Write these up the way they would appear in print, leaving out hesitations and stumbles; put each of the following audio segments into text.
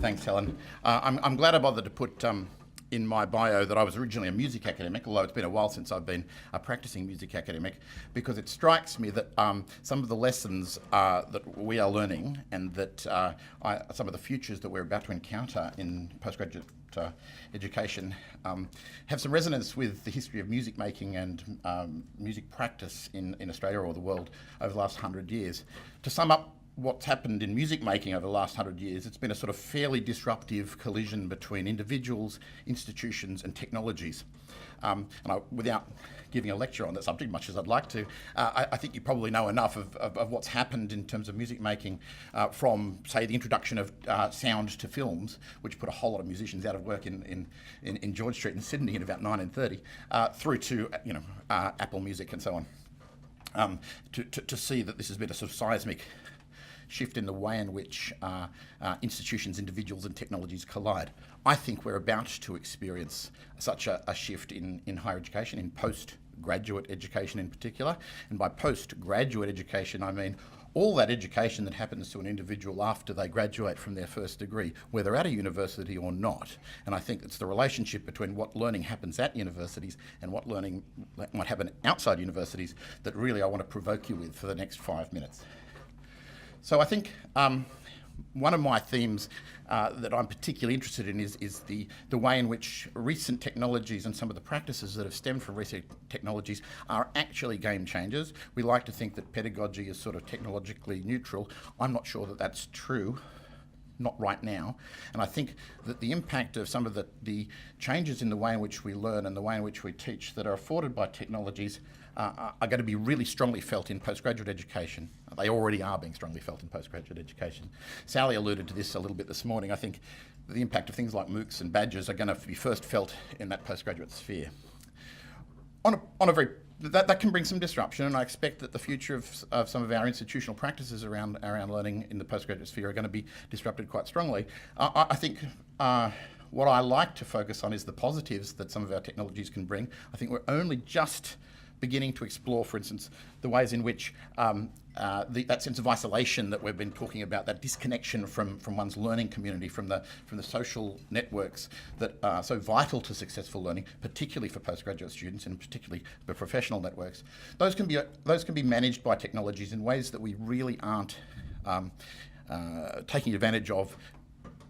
Thanks, Helen. I'm glad I bothered to put in my bio that I was originally a music academic, although it's been a while since I've been a practicing music academic, because it strikes me that some of the lessons that we are learning and that some of the futures that we're about to encounter in postgraduate education have some resonance with the history of music making and music practice in Australia or the world over the last 100 years. To sum up what's happened in music making over the last 100 years, it's been a sort of fairly disruptive collision between individuals, institutions and technologies. Without giving a lecture on that subject, much as I'd like to, I think you probably know enough of what's happened in terms of music making from, say, the introduction of sound to films, which put a whole lot of musicians out of work in George Street in Sydney in about 1930, through to Apple Music and so on, to see that this has been a sort of seismic shift in the way in which institutions, individuals and technologies collide. I think we're about to experience such a shift in higher education, in postgraduate education in particular. And by postgraduate education, I mean all that education that happens to an individual after they graduate from their first degree, whether at a university or not. And I think it's the relationship between what learning happens at universities and what learning might happen outside universities that really I want to provoke you with for the next 5 minutes. So I think one of my themes that I'm particularly interested in is the way in which recent technologies and some of the practices that have stemmed from recent technologies are actually game changers. We like to think that pedagogy is sort of technologically neutral. I'm not sure that that's true. Not right now. And I think that the impact of some of the changes in the way in which we learn and the way in which we teach that are afforded by technologies are going to be really strongly felt in postgraduate education. They already are being strongly felt in postgraduate education. Sally alluded to this a little bit this morning. I think the impact of things like MOOCs and badges are going to be first felt in that postgraduate sphere. That can bring some disruption, and I expect that the future of some of our institutional practices around learning in the postgraduate sphere are going to be disrupted quite strongly. I think what I like to focus on is the positives that some of our technologies can bring. I think we're only just beginning to explore, for instance, the ways in which that sense of isolation that we've been talking about, that disconnection from one's learning community, from the social networks that are so vital to successful learning, particularly for postgraduate students and particularly the professional networks, those can be managed by technologies in ways that we really aren't taking advantage of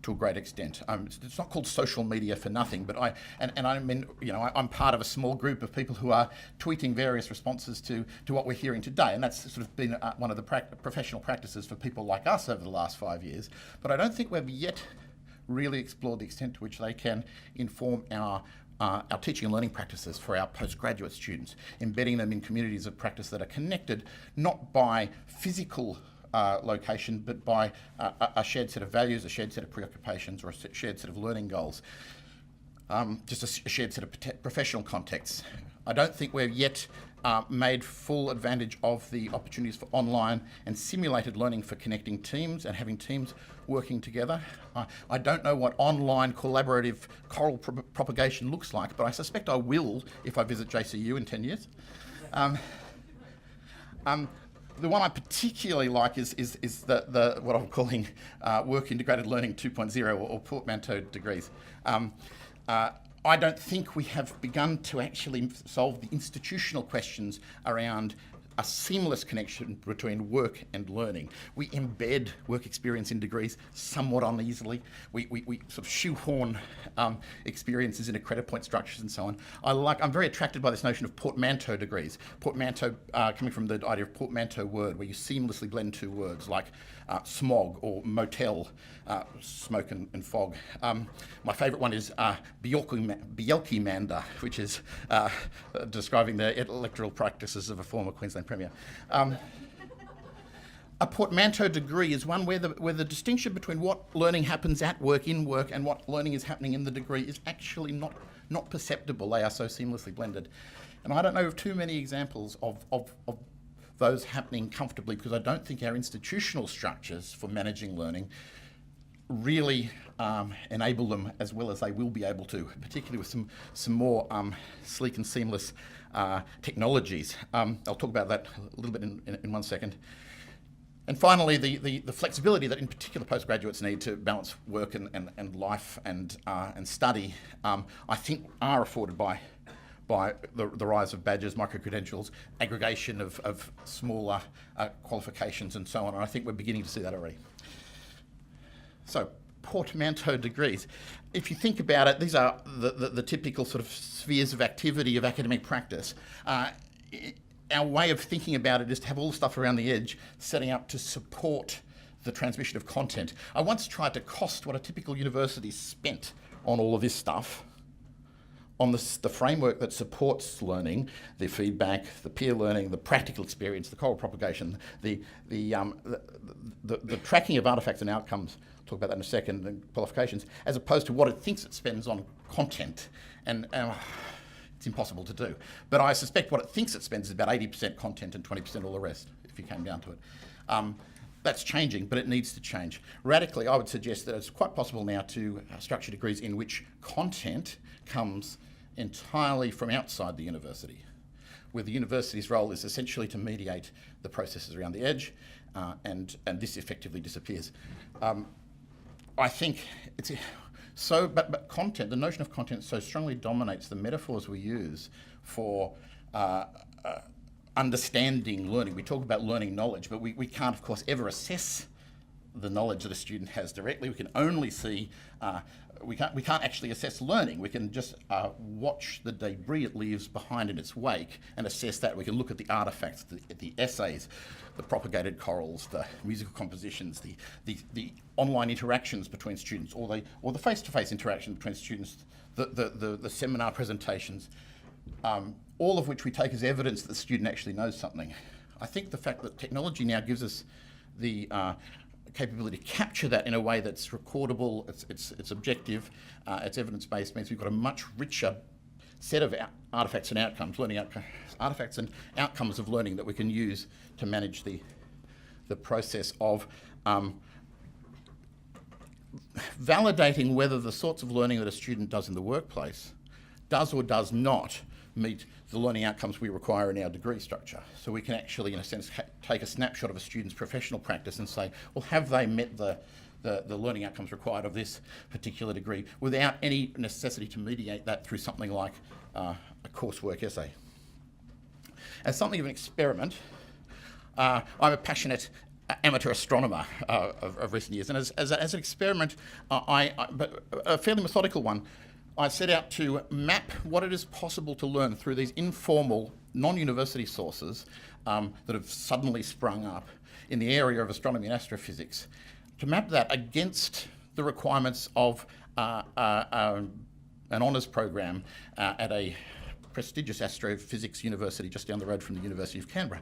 to a great extent. It's not called social media for nothing, but I'm part of a small group of people who are tweeting various responses to what we're hearing today, and that's sort of been one of the professional practices for people like us over the last 5 years. But I don't think we've yet really explored the extent to which they can inform our teaching and learning practices for our postgraduate students, embedding them in communities of practice that are connected not by physical location, but by a shared set of values, a shared set of preoccupations, or a shared set of learning goals, just a shared set of professional contexts. I don't think we've yet made full advantage of the opportunities for online and simulated learning for connecting teams and having teams working together. I don't know what online collaborative choral propagation looks like, but I suspect I will if I visit JCU in 10 years. The one I particularly like is the what I'm calling work integrated learning 2.0 or portmanteau degrees. I don't think we have begun to actually solve the institutional questions around a seamless connection between work and learning. We embed work experience in degrees somewhat uneasily. We sort of shoehorn experiences into credit point structures and so on. I'm very attracted by this notion of portmanteau degrees. Portmanteau coming from the idea of portmanteau word, where you seamlessly blend two words like smog or motel, smoke and fog. My favourite one is Bjelke-Mander, which is describing the electoral practices of a former Queensland Premier. A portmanteau degree is one where the distinction between what learning happens at work, in work, and what learning is happening in the degree is actually not perceptible. They are so seamlessly blended. And I don't know of too many examples of those happening comfortably, because I don't think our institutional structures for managing learning really enable them as well as they will be able to, particularly with some more sleek and seamless technologies. I'll talk about that a little bit in 1 second. And finally, the flexibility that in particular postgraduates need to balance work and life and study, I think are afforded by the rise of badges, micro-credentials, aggregation of smaller qualifications and so on. And I think we're beginning to see that already. So, portmanteau degrees. If you think about it, these are the typical sort of spheres of activity of academic practice. Our way of thinking about it is to have all the stuff around the edge setting up to support the transmission of content. I once tried to cost what a typical university spent on all of this stuff, on the framework that supports learning, the feedback, the peer learning, the practical experience, the choral propagation, the tracking of artefacts and outcomes. I'll talk about that in a second, and qualifications, as opposed to what it thinks it spends on content. And it's impossible to do. But I suspect what it thinks it spends is about 80% content and 20% all the rest, if you came down to it. That's changing, but it needs to change. Radically, I would suggest that it's quite possible now to structure degrees in which content comes entirely from outside the university, where the university's role is essentially to mediate the processes around the edge, and this effectively disappears. I think it's so, but content, the notion of content so strongly dominates the metaphors we use for understanding learning. We talk about learning knowledge, but we can't, of course, ever assess the knowledge that a student has directly. We can only see, we can't actually assess learning. We can just watch the debris it leaves behind in its wake and assess that. We can look at the artefacts, the essays, the propagated chorals, the musical compositions, the online interactions between students, or the face-to-face interaction between students, the seminar presentations, all of which we take as evidence that the student actually knows something. I think the fact that technology now gives us the capability to capture that in a way that's recordable, it's objective, it's evidence-based, means we've got a much richer set of artefacts and outcomes, artefacts and outcomes of learning that we can use to manage the process of validating whether the sorts of learning that a student does in the workplace does or does not meet the learning outcomes we require in our degree structure. So we can actually, in a sense, take a snapshot of a student's professional practice and say, well, have they met the learning outcomes required of this particular degree without any necessity to mediate that through something like a coursework essay. As something of an experiment, I'm a passionate amateur astronomer of recent years, and as an experiment, but a fairly methodical one, I set out to map what it is possible to learn through these informal, non-university sources that have suddenly sprung up in the area of astronomy and astrophysics, to map that against the requirements of an honours program at a prestigious astrophysics university just down the road from the University of Canberra.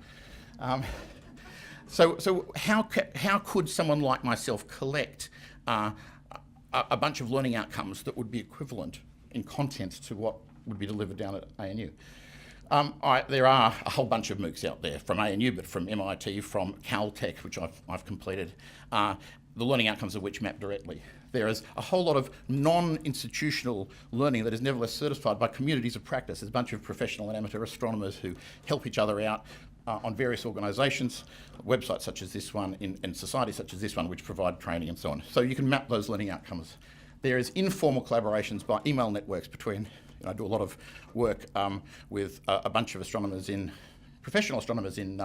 So how could someone like myself collect a bunch of learning outcomes that would be equivalent in content to what would be delivered down at ANU? There are a whole bunch of MOOCs out there from ANU, but from MIT, from Caltech, which I've completed, the learning outcomes of which map directly. There is a whole lot of non-institutional learning that is nevertheless certified by communities of practice. There's a bunch of professional and amateur astronomers who help each other out on various organisations, websites such as this one, and societies such as this one, which provide training and so on. So you can map those learning outcomes. There is informal collaborations by email networks between, I do a lot of work with a bunch of astronomers professional astronomers in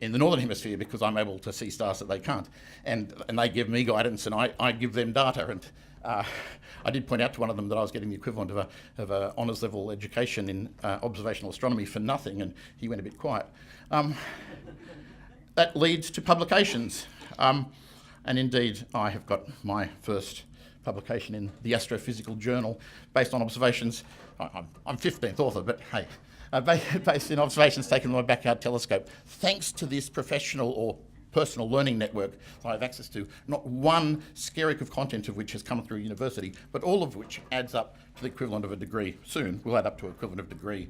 the Northern Hemisphere, because I'm able to see stars that they can't. And they give me guidance and I give them data. And I did point out to one of them that I was getting the equivalent of a honours level education in observational astronomy for nothing, and he went a bit quiet. That leads to publications. And indeed, I have got my first publication in the Astrophysical Journal based on observations. I'm 15th author, but hey, based in observations taken with my backyard telescope. Thanks to this professional or personal learning network I have access to, not one skerrick of content of which has come through university, but all of which adds up to the equivalent of a degree. Soon will add up to an equivalent of a degree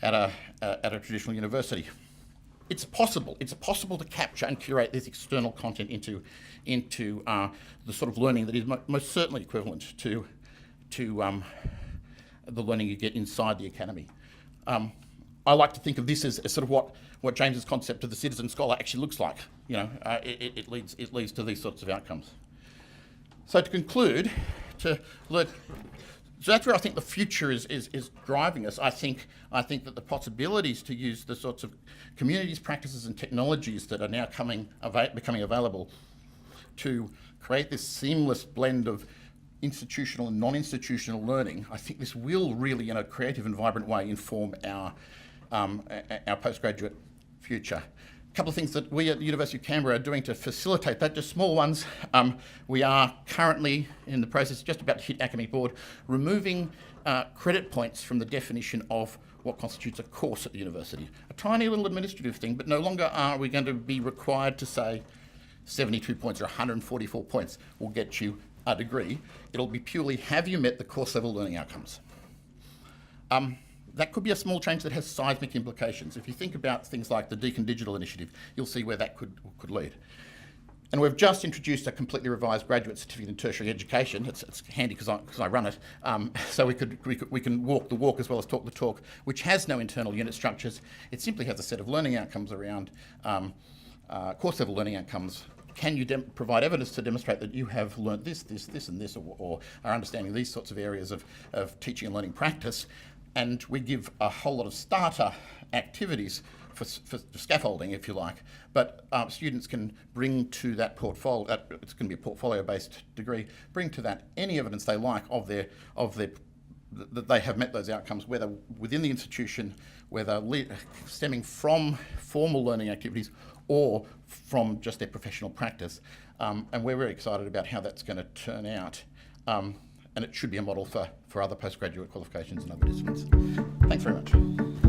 at a traditional university. It's possible to capture and curate this external content into the sort of learning that is most certainly equivalent to the learning you get inside the academy. I like to think of this as sort of what James's concept of the citizen scholar actually looks like. It leads to these sorts of outcomes. So to conclude, so that's where I think the future is driving us. I think that the possibilities to use the sorts of communities, practices, and technologies that are now becoming available to create this seamless blend of institutional and non-institutional learning, I think this will really, in a creative and vibrant way, inform our postgraduate future. A couple of things that we at the University of Canberra are doing to facilitate that, just small ones. We are currently in the process, just about to hit Academic Board, removing credit points from the definition of what constitutes a course at the university. A tiny little administrative thing, but no longer are we going to be required to say 72 points or 144 points will get you a degree. It'll be purely, have you met the course level learning outcomes? That could be a small change that has seismic implications. If you think about things like the Deakin Digital Initiative, you'll see where that could lead. And we've just introduced a completely revised graduate certificate in tertiary education. It's handy because I run it, so we can walk the walk as well as talk the talk, which has no internal unit structures. It simply has a set of learning outcomes around course level learning outcomes. Can you provide evidence to demonstrate that you have learnt this, and this, or are understanding these sorts of areas of teaching and learning practice? And we give a whole lot of starter activities for scaffolding, if you like, but students can bring to that portfolio, it's going to be a portfolio-based degree, bring to that any evidence they like that they have met those outcomes, whether within the institution, whether stemming from formal learning activities or from just their professional practice. And we're very excited about how that's going to turn out. And it should be a model for other postgraduate qualifications and other disciplines. Thanks very much.